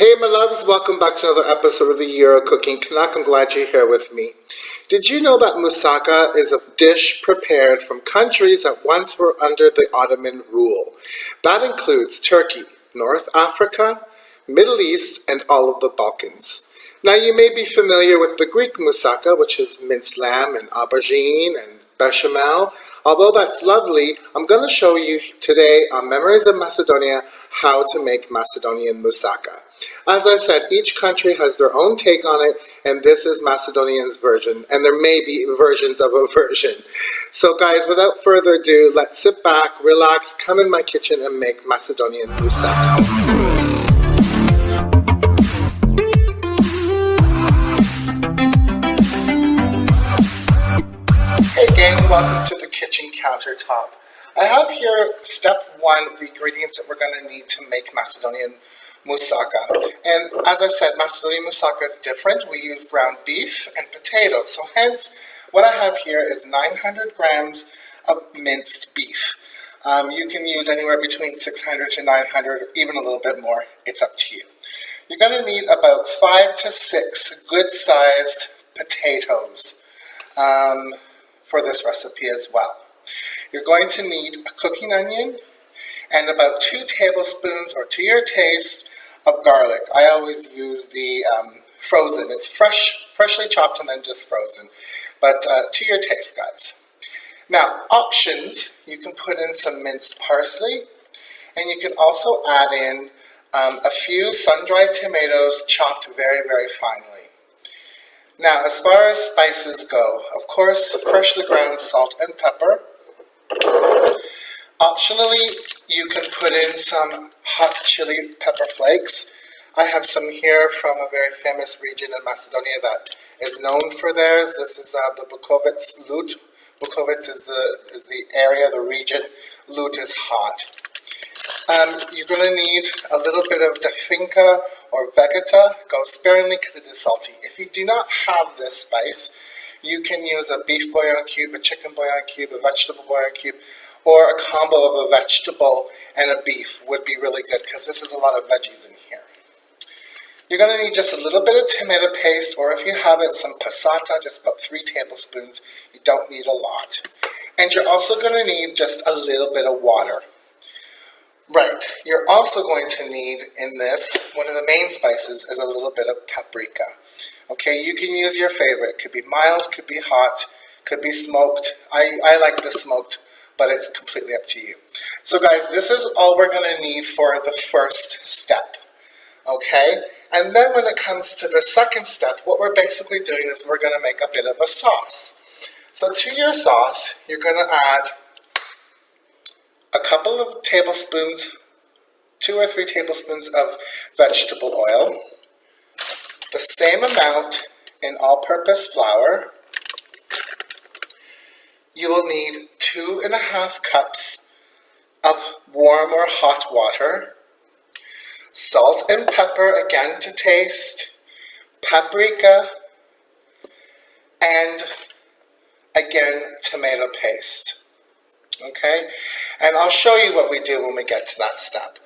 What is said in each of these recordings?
Hey my loves, welcome back to another episode of the Euro Cooking Canuck. I'm glad you're here with me. Did you know that moussaka is a dish prepared from countries that once were under the Ottoman rule? That includes Turkey, North Africa, Middle East, and all of the Balkans. Now you may be familiar with the Greek moussaka, which is minced lamb and aubergine and bechamel. Although that's lovely, I'm going to show you today on Memories of Macedonia how to make Macedonian Musaka. As I said, each country has their own take on it, and this is Macedonian's version, and there may be versions of a version. So guys, without further ado, let's sit back, relax, come in my kitchen and make Macedonian Musaka. Welcome to the kitchen countertop. I have here step one, the ingredients that we're going to need to make Macedonian Musaka. And as I said, Macedonian Musaka is different. We use ground beef and potatoes. So hence, what I have here is 900 grams of minced beef. You can use anywhere between 600 to 900, even a little bit more. It's up to you. You're going to need about 5 to 6 good-sized potatoes. For this recipe as well. You're going to need a cooking onion and about 2 tablespoons, or to your taste, of garlic. I always use the frozen. It's freshly chopped and then just frozen, but to your taste, guys. Now, options, you can put in some minced parsley, and you can also add in a few sun-dried tomatoes chopped very, very finely. Now, as far as spices go, of course, freshly ground salt and pepper. Optionally, you can put in some hot chili pepper flakes. I have some here from a very famous region in Macedonia that is known for theirs. This is the Bukovic Lut. Bukovic is the area, the region. Lut is hot. You're going to need a little bit of dafinka or vegeta. Go sparingly because it is salty. If you do not have this spice, you can use a beef bouillon cube, a chicken bouillon cube, a vegetable bouillon cube, or a combo of a vegetable and a beef would be really good because this is a lot of veggies in here. You're going to need just a little bit of tomato paste, or if you have it, some passata, just about 3 tablespoons. You don't need a lot. And you're also going to need just a little bit of water. Right, you're also going to need in this, one of the main spices is a little bit of paprika. Okay, you can use your favorite. Could be mild, could be hot, could be smoked. I like the smoked, but it's completely up to you. So guys, this is all we're going to need for the first step. Okay, and then when it comes to the second step, what we're basically doing is we're going to make a bit of a sauce. So to your sauce, you're going to add a couple of tablespoons, 2 or 3 tablespoons of vegetable oil, the same amount in all-purpose flour. You will need 2½ cups of warm or hot water, salt and pepper again to taste, paprika, and again tomato paste. Okay, and I'll show you what we do when we get to that step.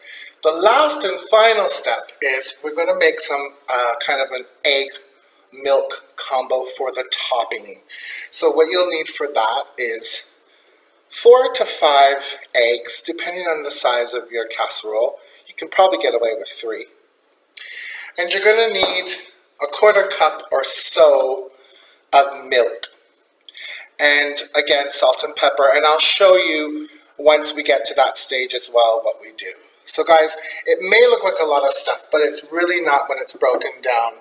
The last and final step is we're going to make some kind of an egg milk combo for the topping. So what you'll need for that is 4 to 5 eggs, depending on the size of your casserole. You can probably get away with 3. And you're going to need a 1/4 cup or so of milk. And again, salt and pepper, and I'll show you once we get to that stage as well what we do. So guys, it may look like a lot of stuff, but it's really not when it's broken down.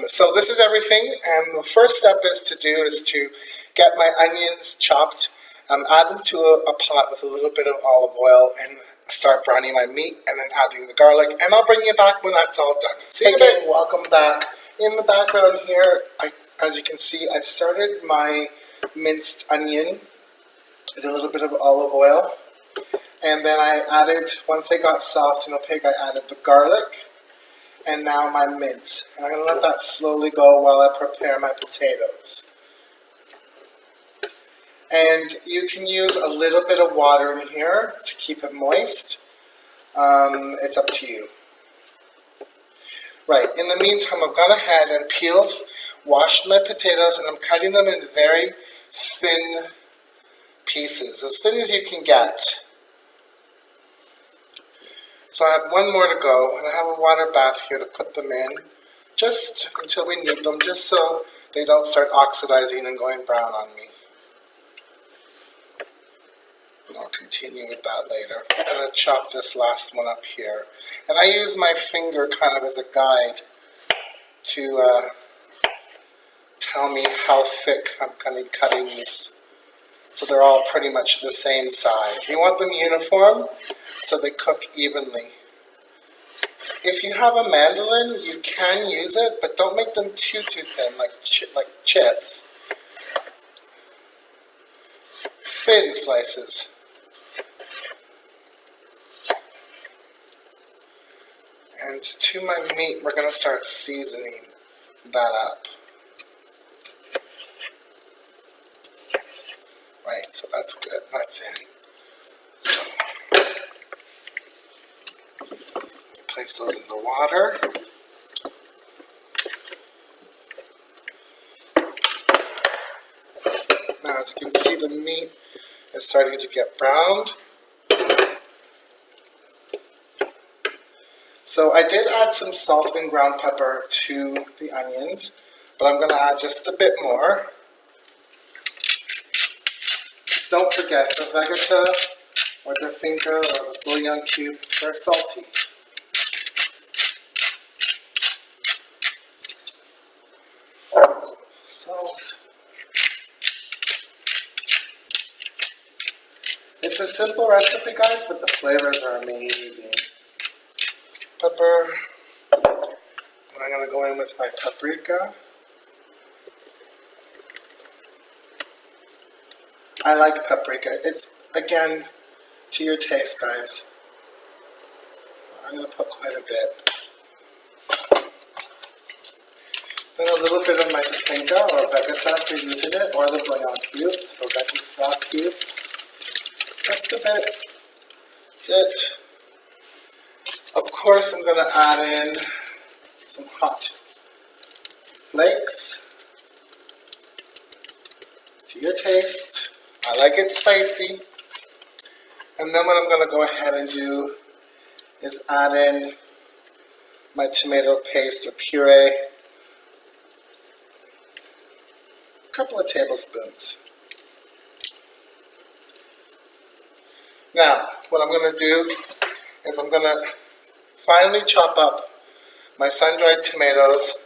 So this is everything, and the first step is to get my onions chopped, add them to a pot with a little bit of olive oil, and start browning my meat, and then adding the garlic, and I'll bring you back when that's all done. See you again, welcome back. In the background here, as you can see, I've started my minced onion with a little bit of olive oil, and then I added, once they got soft and opaque, I added the garlic, and now my mint. And I'm going to let that slowly go while I prepare my potatoes. And you can use a little bit of water in here to keep it moist. It's up to you. Right, in the meantime, I've gone ahead and peeled, washed my potatoes, and I'm cutting them in very thin pieces, as thin as you can get. So I have one more to go, and I have a water bath here to put them in, just until we need them, just so they don't start oxidizing and going brown on me. And I'll continue with that later. I'm going to chop this last one up here. And I use my finger kind of as a guide to tell me how thick I'm going to be cutting these, so they're all pretty much the same size. You want them uniform so they cook evenly. If you have a mandolin, you can use it, but don't make them too thin, like chips. Thin slices. And to my meat, we're going to start seasoning that up. Right, so that's good. That's in. Place those in the water. Now, as you can see, the meat is starting to get browned. So I did add some salt and ground pepper to the onions, but I'm going to add just a bit more. Don't forget, the vegeta or the finca or the bouillon cube, they're salty. Salt. It's a simple recipe, guys, but the flavors are amazing. Pepper. I'm going to go in with my paprika. I like paprika. It's, again, to your taste, guys. I'm going to put quite a bit. Then a little bit of my finca or vegeta if you're using it, or the bouillon cubes or vegeta cubes. Just a bit. That's it. Of course, I'm going to add in some hot flakes to your taste. I like it spicy. And then what I'm going to go ahead and do is add in my tomato paste or puree. A couple of tablespoons. Now, what I'm going to do is I'm going to finely chop up my sun-dried tomatoes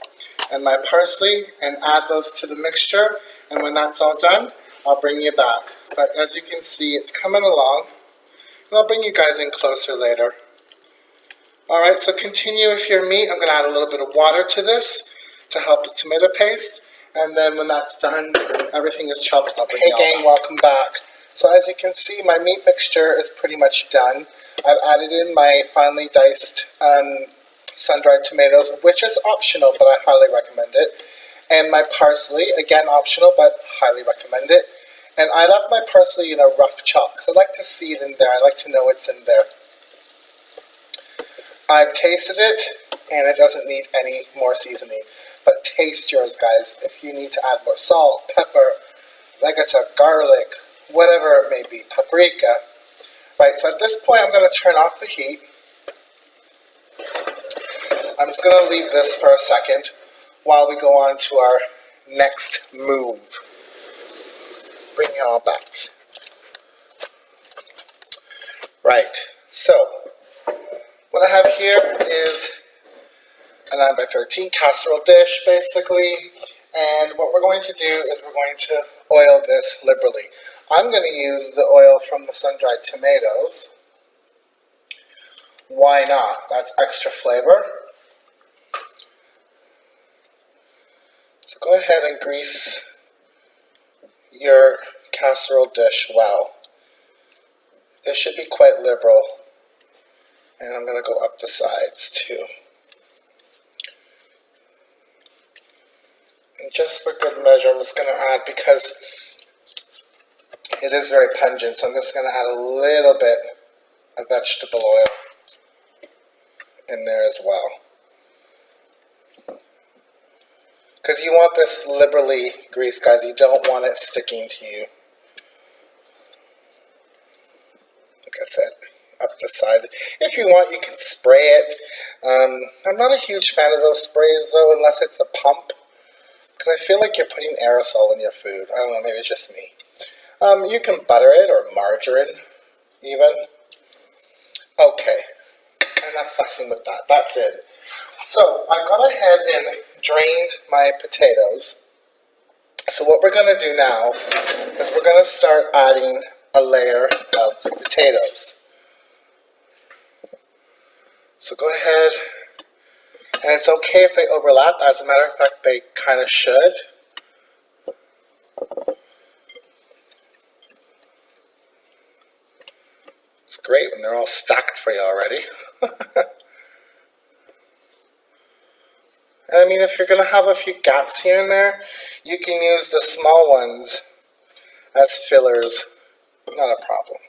and my parsley and add those to the mixture. And when that's all done, I'll bring you back. But as you can see, it's coming along. And I'll bring you guys in closer later. Alright, so continue with your meat. I'm going to add a little bit of water to this to help the tomato paste. And then when that's done, everything is chopped up. Hey gang, welcome back. So as you can see, my meat mixture is pretty much done. I've added in my finely diced sun-dried tomatoes, which is optional, but I highly recommend it. And my parsley, again optional, but highly recommend it. And I left my parsley in a rough chop, because I like to see it in there. I like to know it's in there. I've tasted it, and it doesn't need any more seasoning. But taste yours, guys. If you need to add more salt, pepper, vegeta, garlic, whatever it may be, paprika. Right, so at this point, I'm going to turn off the heat. I'm just going to leave this for a second while we go on to our next move. Bring you all back. Right, so what I have here is a 9x13 casserole dish, basically. And what we're going to do is we're going to oil this liberally. I'm going to use the oil from the sun-dried tomatoes. Why not? That's extra flavor. So go ahead and grease your casserole dish well. It should be quite liberal. And I'm going to go up the sides too. And just for good measure, I'm just going to add, because it is very pungent, so I'm just going to add a little bit of vegetable oil in there as well. Because you want this liberally greased, guys. You don't want it sticking to you. Like I said, up the size. If you want, you can spray it. I'm not a huge fan of those sprays, though, unless it's a pump. Because I feel like you're putting aerosol in your food. I don't know, maybe it's just me. You can butter it, or margarine, even. Okay, enough fussing with that. That's it. So, I got ahead and drained my potatoes. So what we're going to do now is we're going to start adding a layer of potatoes. So go ahead, and it's okay if they overlap. As a matter of fact, they kind of should. It's great when they're all stacked for you already. And I mean, if you're going to have a few gaps here and there, you can use the small ones as fillers. Not a problem.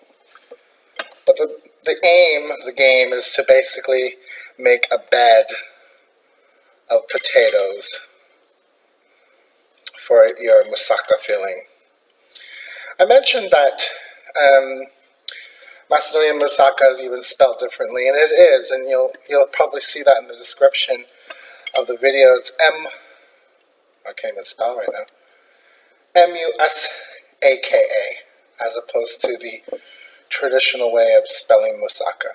But the aim of the game is to basically make a bed of potatoes for your moussaka filling. I mentioned that Macedonian Musaka is even spelled differently, and it is, and you'll probably see that in the description of the video. It's I can't even spell right now. Musaka, as opposed to the traditional way of spelling Moussaka.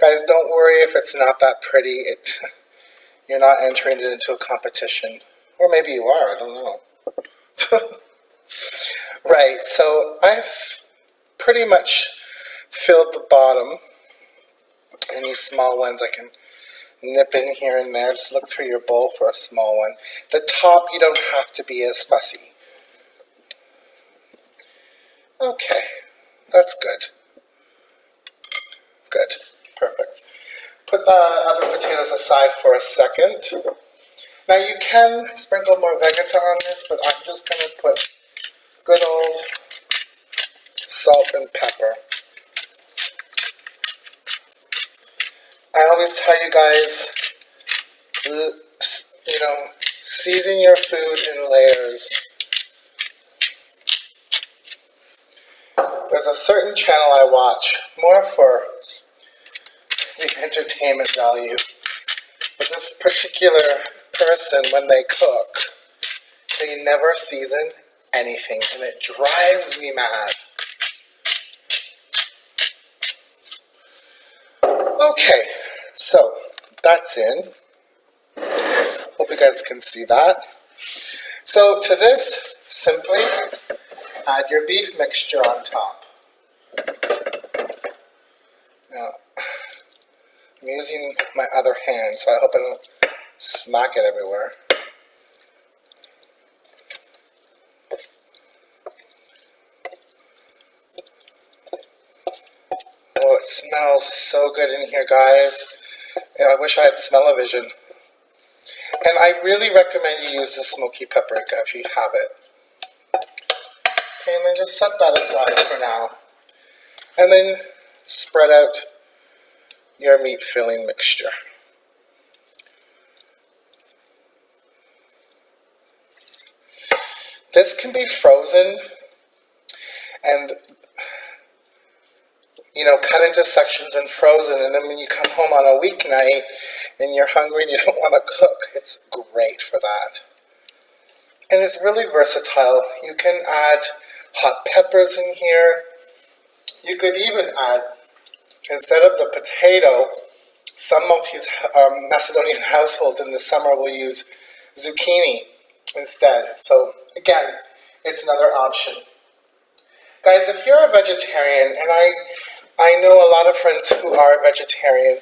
Guys, don't worry if it's not that pretty. You're not entering it into a competition. Or maybe you are, I don't know. Right, so I've pretty much filled the bottom. Any small ones I can nip in here and there. Just look through your bowl for a small one. The top, you don't have to be as fussy. Okay, that's good. Good, perfect. Put the other potatoes aside for a second. Now you can sprinkle more vegeta on this, but I'm just going to put good old salt and pepper. I always tell you guys, you know, season your food in layers. There's a certain channel I watch, more for the entertainment value, but this particular person, when they cook, they never season anything, and it drives me mad. Okay, so that's in. Hope you guys can see that. So to this, simply add your beef mixture on top. Now, I'm using my other hand, so I hope I don't smack it everywhere. Oh, it smells so good in here, guys. Yeah, I wish I had smell-o-vision. And I really recommend you use the smoky paprika if you have it. Okay, and then just set that aside for now. And then spread out your meat filling mixture. This can be frozen and, you know, cut into sections and frozen, and then when you come home on a weeknight and you're hungry and you don't want to cook, it's great for that. And it's really versatile. You can add hot peppers in here. You could even add, instead of the potato, some Macedonian households in the summer will use zucchini instead. So again, it's another option. Guys, if you're a vegetarian, and I know a lot of friends who are vegetarian,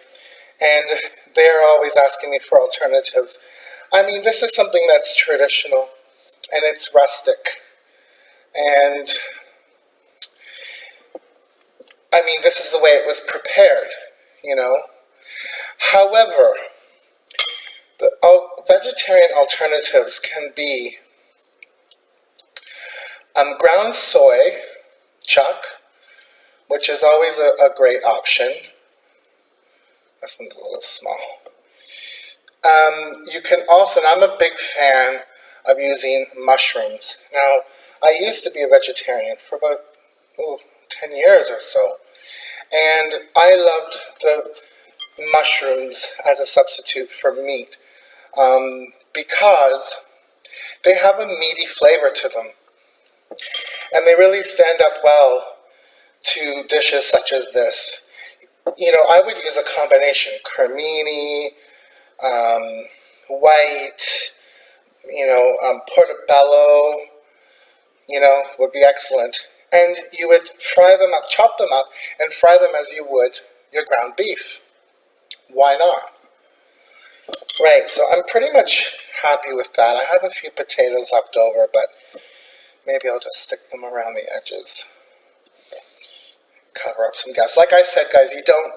and they're always asking me for alternatives. I mean, this is something that's traditional, and it's rustic. And, I mean, this is the way it was prepared, you know. However, the vegetarian alternatives can be ground soy, chuck, which is always a great option. This one's a little small. You can also, and I'm a big fan of using mushrooms. Now, I used to be a vegetarian for about 10 years or so, and I loved the mushrooms as a substitute for meat because they have a meaty flavor to them, and they really stand up well to dishes such as this. You know, I would use a combination, cremini, white, portobello, would be excellent. And you would fry them up, chop them up, and fry them as you would your ground beef. Why not? Right, so I'm pretty much happy with that. I have a few potatoes left over, but maybe I'll just stick them around the edges. Cover up some gaps. Like I said, guys, you don't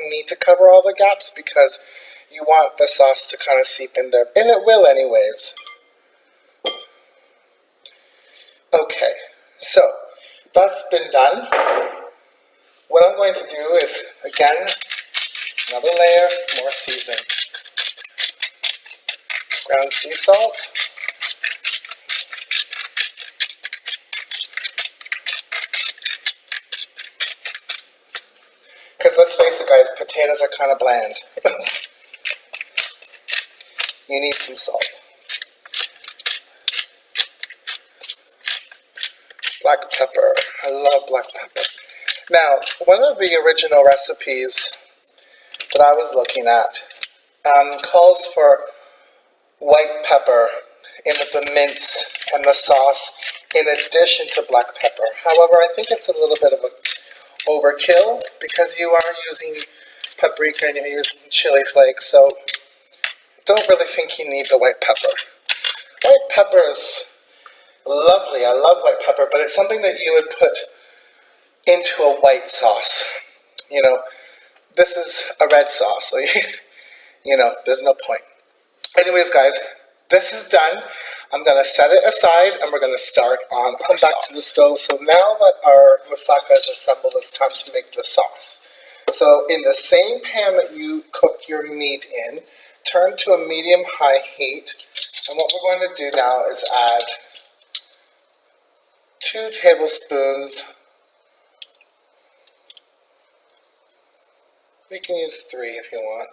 need to cover all the gaps because you want the sauce to kind of seep in there, and it will anyways. Okay, so that's been done. What I'm going to do is, again, another layer, more seasoning. Ground sea salt. Because let's face it, guys, potatoes are kind of bland. You need some salt. Black pepper. I love black pepper. Now, one of the original recipes that I was looking at calls for white pepper in the mince and the sauce in addition to black pepper. However, I think it's a little bit of a overkill because you are using paprika and you're using chili flakes, so don't really think you need the white pepper. White pepper is lovely. I love white pepper, but it's something that you would put into a white sauce. This is a red sauce, so there's no point. Anyways, guys, this is done. I'm going to set it aside, and we're going to start on our sauce. Come back to the stove. So now that our moussaka is assembled, it's time to make the sauce. So in the same pan that you cooked your meat in, turn to a medium-high heat. And what we're going to do now is add 2 tablespoons. We can use 3 if you want.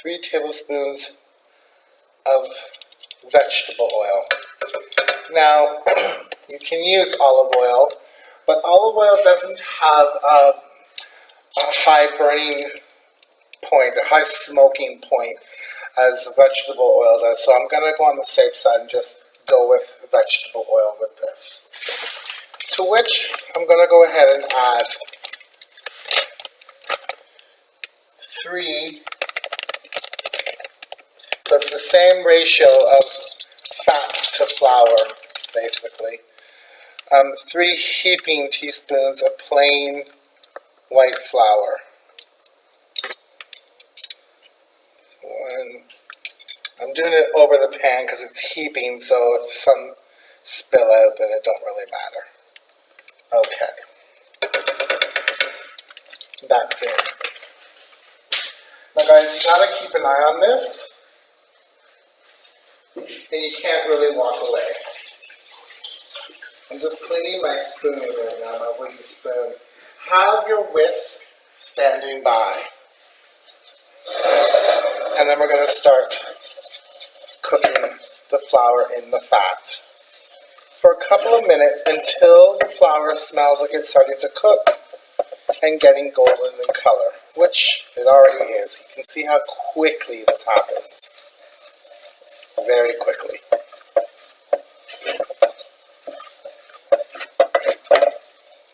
3 tablespoons of vegetable oil. Now, you can use olive oil, but olive oil doesn't have a high burning point, a high smoking point as vegetable oil does. So I'm going to go on the safe side and just go with vegetable oil with this. To which I'm going to go ahead and add 3. So it's the same ratio of fat to flour, basically. 3 heaping teaspoons of plain white flour. I'm doing it over the pan because it's heaping, so if some spill out, then it don't really matter. Okay. That's it. Now guys, you gotta keep an eye on this, and you can't really walk away. I'm just cleaning my spoon right now, my wooden spoon. Have your whisk standing by. And then we're going to start cooking the flour in the fat for a couple of minutes until the flour smells like it's starting to cook and getting golden in color, which it already is. You can see how quickly this happens. Very quickly.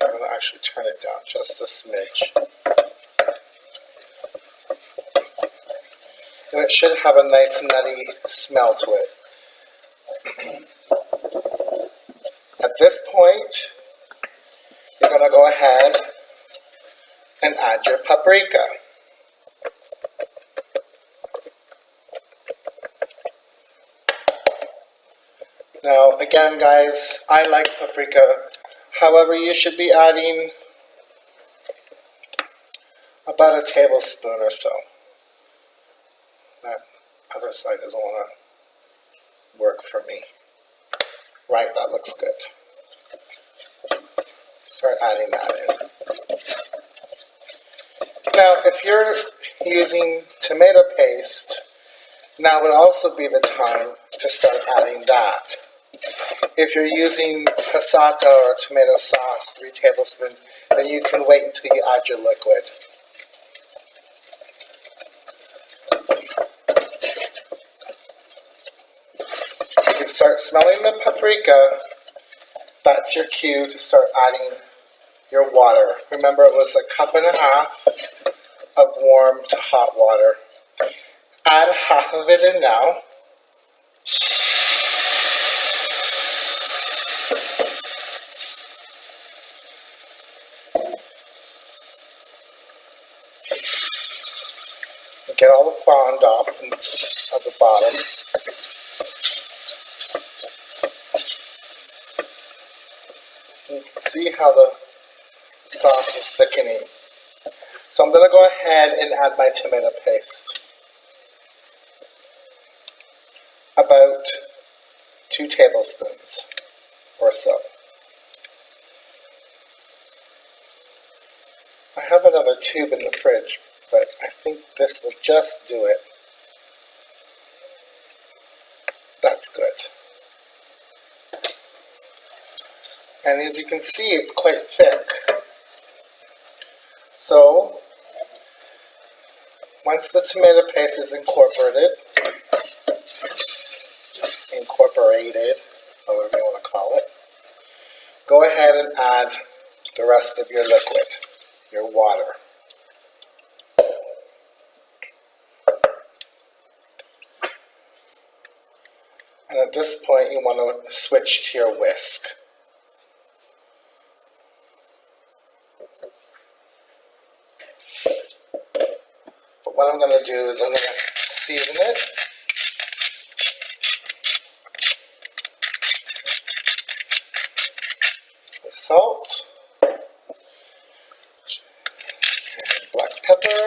I'm going to actually turn it down just a smidge. And it should have a nice nutty smell to it. At this point, you're going to go ahead and add your paprika. Now, again, guys, I like paprika. However, you should be adding about a tablespoon or so. That other side doesn't want work for me. Right, that looks good. Start adding that in. Now, if you're using tomato paste, now would also be the time to start adding that. If you're using passata or tomato sauce, 3 tablespoons, then you can wait until you add your liquid. You can start smelling the paprika. That's your cue to start adding your water. Remember, it was 1.5 cups of warm to hot water. Add half of it in now. Get all the fond off of the bottom. You can see how the sauce is thickening. So I'm going to go ahead and add my tomato paste. About 2 tablespoons or so. I have another tube in the fridge, but I think this will just do it. That's good. And as you can see, it's quite thick. So, once the tomato paste is incorporated, however you want to call it, go ahead and add the rest of your liquid, your water. And at this point, you want to switch to your whisk. But what I'm going to do is I'm going to season it. With salt. And black pepper.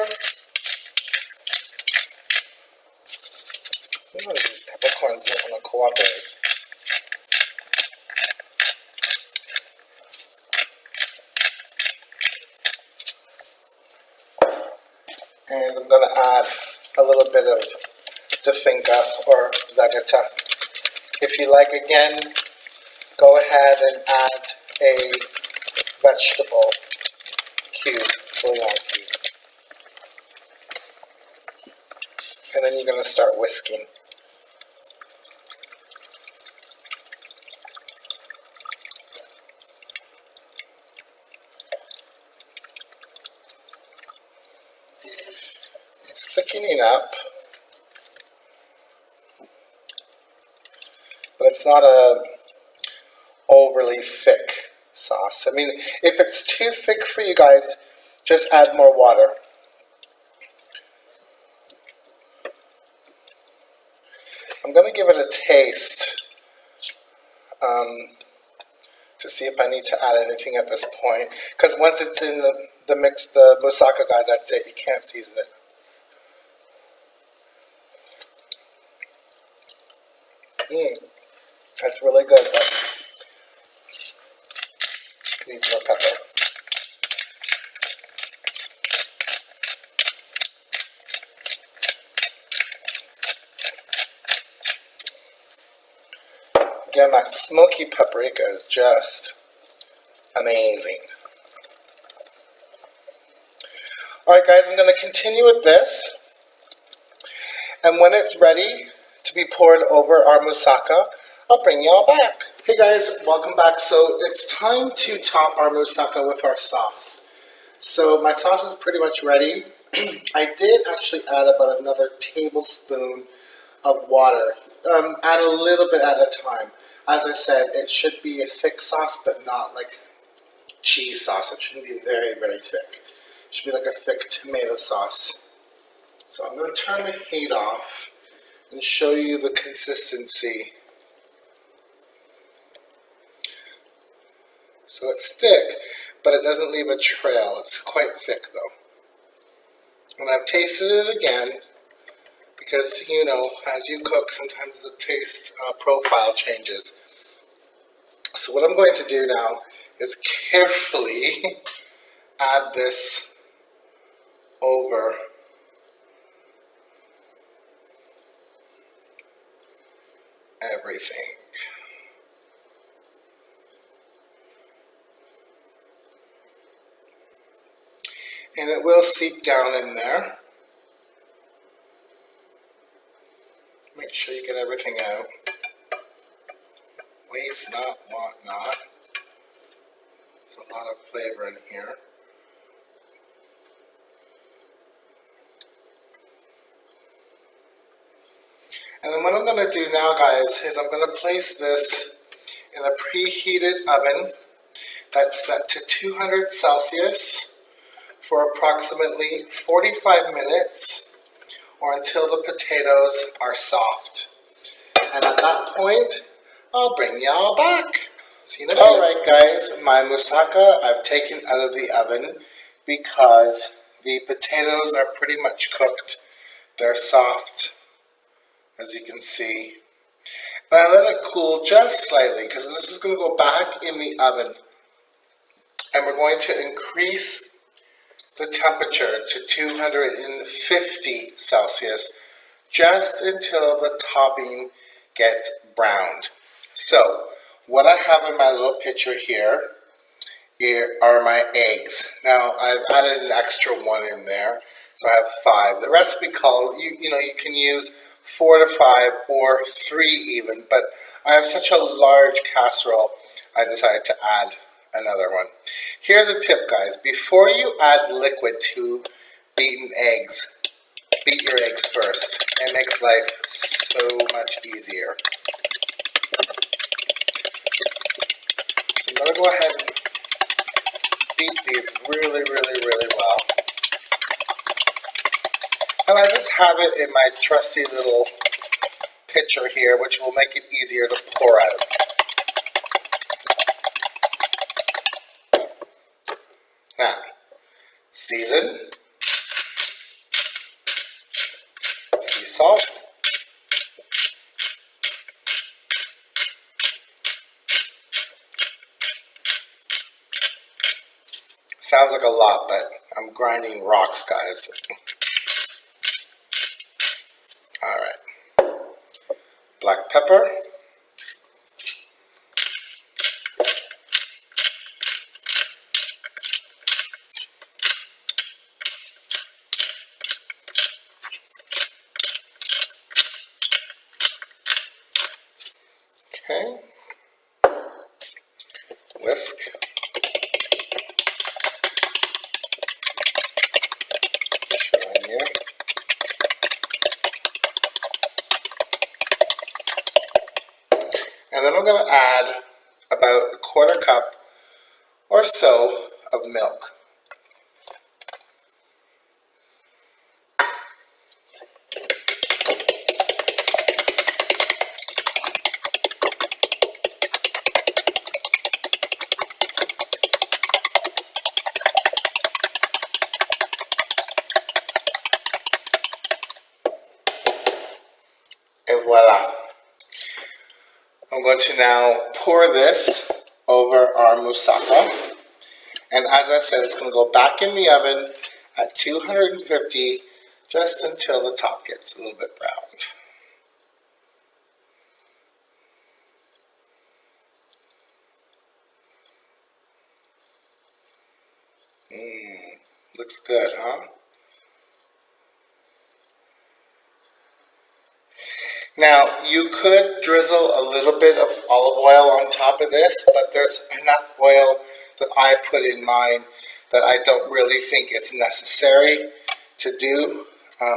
One of these peppercorns don't want to cooperate. And I'm going to add a little bit of dafinga or vegeta. If you like, again, go ahead and add a vegetable cube, bouillon cube. And then you're going to start whisking. It's thickening up, but it's not a overly thick sauce. I mean, if it's too thick for you guys, just add more water. I'm going to give it a taste to see if I need to add anything at this point, because once it's in the mix, the moussaka, guys, that's it. You can't season it. That's really good, but needs more pepper. Again, that smoky paprika is just amazing. Alright guys, I'm going to continue with this. And when it's ready to be poured over our moussaka, I'll bring you all back. Hey guys, welcome back. So it's time to top our moussaka with our sauce. So my sauce is pretty much ready. I did actually add about another tablespoon of water. Add a little bit at a time. As I said, it should be a thick sauce, but not like cheese sauce. It shouldn't be very, very thick. It should be like a thick tomato sauce. So I'm going to turn the heat off and show you the consistency. So it's thick, but it doesn't leave a trail. It's quite thick though. And I've tasted it again, because, you know, as you cook, sometimes the taste profile changes. So what I'm going to do now is carefully add this over everything. And it will seep down in there. Make sure you get everything out. Waste not, want not. There's a lot of flavor in here. And then what I'm going to do now, guys, is I'm going to place this in a preheated oven that's set to 200 Celsius for approximately 45 minutes or until the potatoes are soft. And at that point, I'll bring y'all back. See you in a bit. Alright guys, my moussaka I've taken out of the oven because the potatoes are pretty much cooked. They're soft, as you can see. But I let it cool just slightly because this is going to go back in the oven. And we're going to increase the temperature to 250 Celsius just until the topping gets browned. So what I have in my little pitcher here are my eggs. Now I've added an extra one in there, so I have 5. The recipe calls, you know, you can use 4 to 5 or 3 even, but I have such a large casserole, I decided to add another one. Here's a tip, guys. Before you add liquid to beaten eggs, beat your eggs first. It makes life so much easier. So I'm going to go ahead and beat these really, really, really well. And I just have it in my trusty little pitcher here, which will make it easier to pour out. Now, season, sea salt, sounds like a lot, but I'm grinding rocks, guys. Alright, black pepper. Okay, whisk. Showing you. And then I'm going to add about a 1/4 cup or so of milk. And voila. I'm going to now pour this over our moussaka. And as I said, it's going to go back in the oven at 250 just until the top gets a little bit browned. Looks good, huh? Now, you could drizzle a little bit of olive oil on top of this, but there's enough oil that I put in mine that I don't really think it's necessary to do.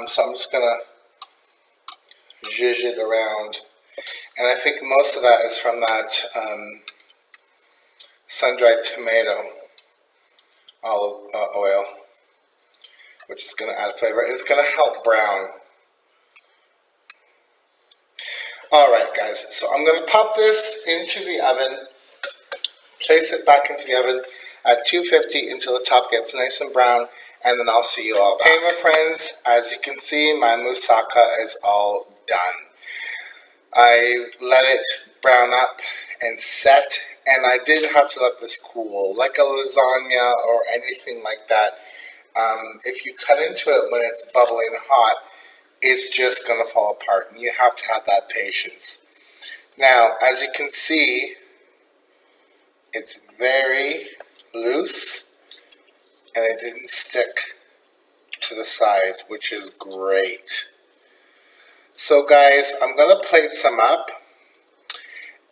So I'm just going to zhuzh it around. And I think most of that is from that sun-dried tomato olive oil, which is going to add flavor. And it's going to help brown. Alright guys, so I'm going to pop this into the oven, place it back into the oven at 250 until the top gets nice and brown, and then I'll see you all back. Hey my friends, as you can see, my moussaka is all done. I let it brown up and set, and I did have to let this cool, like a lasagna or anything like that. If you cut into it when it's bubbling hot, it's just going to fall apart, and you have to have that patience. Now, as you can see, it's very loose, and it didn't stick to the sides, which is great. So guys, I'm going to plate some up,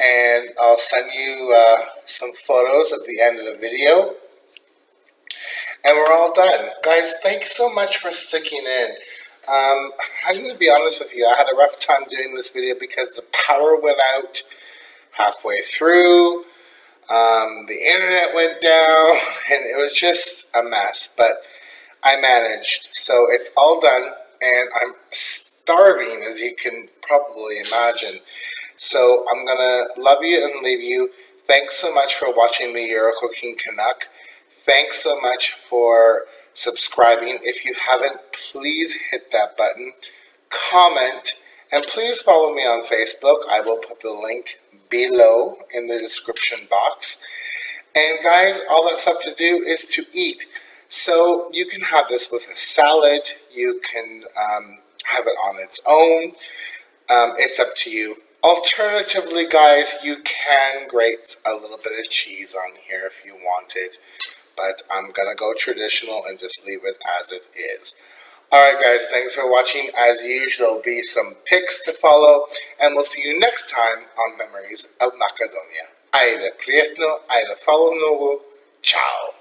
and I'll send you some photos at the end of the video. And we're all done. Guys, thank you so much for sticking in. I'm going to be honest with you, I had a rough time doing this video because the power went out halfway through, the internet went down, and it was just a mess, but I managed. So it's all done, and I'm starving, as you can probably imagine. So I'm going to love you and leave you. Thanks so much for watching me, Euro Cooking Canuck. Thanks so much for subscribing. If you haven't, please hit that button, comment, and please follow me on Facebook. I will put the link below in the description box. And guys, all that's left to do is to eat. So you can have this with a salad. You can have it on its own. It's up to you. Alternatively, guys, you can grate a little bit of cheese on here if you wanted. But I'm going to go traditional and just leave it as it is. Alright guys, thanks for watching. As usual, there'll be some pics to follow. And we'll see you next time on Memories of Macedonia. Ajde prijetno, ajde hvala mnogo. Ciao.